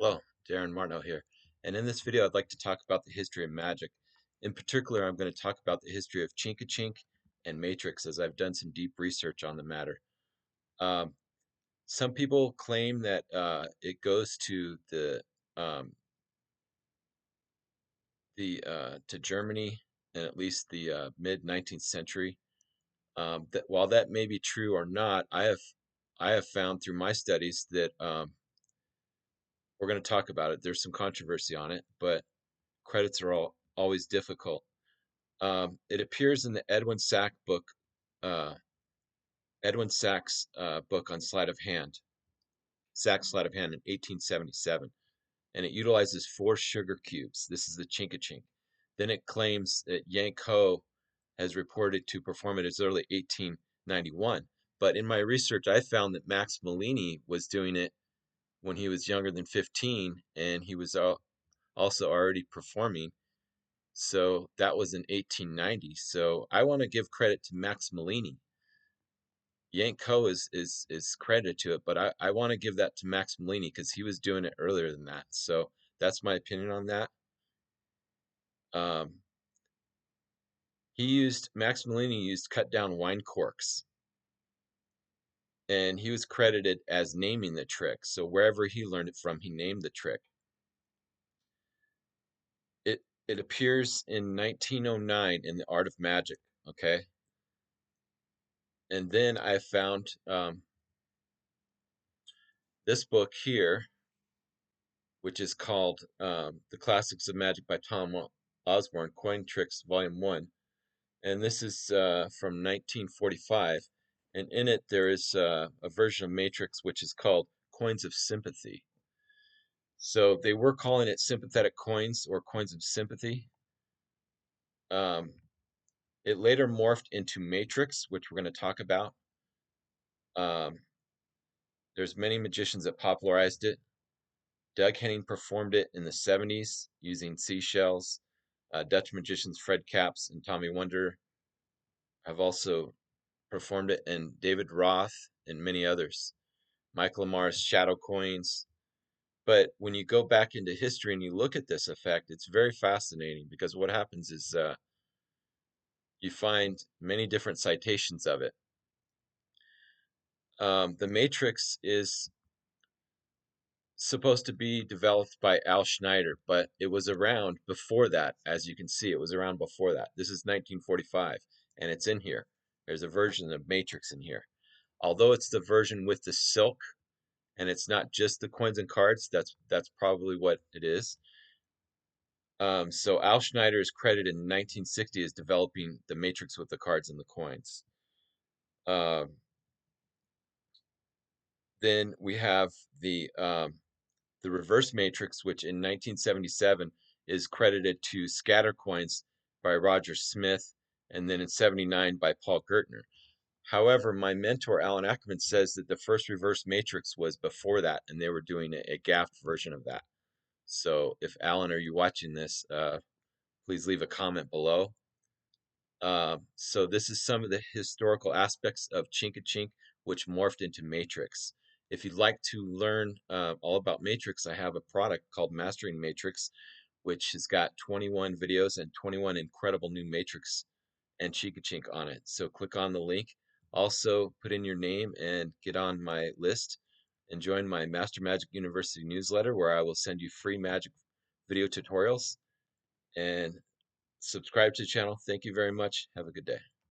Hello, Darin Martineau here, and in this video I'd like to talk about the history of magic. In particular, I'm going to talk about the history of Chink and Matrix, as I've done some deep research on the matter. Um, some people claim that it goes to um, to Germany in at least the mid 19th century. That while that may be true or not, I have found through my studies that we're going to talk about it. There's some controversy on it, but credits are always difficult. It appears in the uh, Edwin Sach's book on Sleight of Hand, Sach's Sleight of Hand in 1877, and it utilizes 4 sugar cubes. This is the Chink. Then it claims that Yank Hoe has reported to perform it as early 1891. But in my research, I found that Max Malini was doing it when he was younger than 15, and he was also already performing. So that was in 1890. So I want to give credit to Max Malini. Yank Hoe is credited to it, but I want to give that to Max Malini because he was doing it earlier than that. So that's my opinion on that. Um, Max Malini used cut down wine corks, and he was credited as naming the trick. So wherever he learned it from, he named the trick. It appears in 1909 in the Art of Magic. Okay, and then I found this book here, which is called The Classics of Magic by Tom Osborne, Coin Tricks, Volume 1. And this is from 1945. And in it, there is a version of Matrix which is called Coins of Sympathy. So they were calling it Sympathetic Coins or Coins of Sympathy. Um, it later morphed into Matrix, which we're going to talk about. Um, there's many magicians that popularized it. Doug Henning performed it in the 70s using seashells. Dutch magicians Fred Capps and Tommy Wonder have also performed it, and David Roth and many others. Michael Lamar's shadow coins. But when you go back into history and you look at this effect, it's very fascinating because what happens is you find many different citations of it. The Matrix is supposed to be developed by Al Schneider, but it was around before that. As you can see, it was around before that. This is 1945, and it's in here. There's a version of Matrix in here. Although it's the version with the silk, and it's not just the coins and cards, that's probably what it is. So Al Schneider is credited in 1960 as developing the Matrix with the cards and the coins. Then we have the reverse matrix, which in 1977 is credited to scatter coins by Roger Smith, and then in 79 by Paul Gertner. However, my mentor Alan Ackerman says that the first reverse matrix was before that, and they were doing a gaffed version of that. So, if Alan, are you watching this? Please leave a comment below. So this is some of the historical aspects of Chink, which morphed into Matrix. If you'd like to learn all about Matrix, I have a product called Mastering Matrix, which has got 21 videos and 21 incredible new Matrix and Chink on it. So click on the link. Also, put in your name and get on my list and join my Master Magic University newsletter, where I will send you free magic video tutorials, and subscribe to the channel. Thank you very much. Have a good day.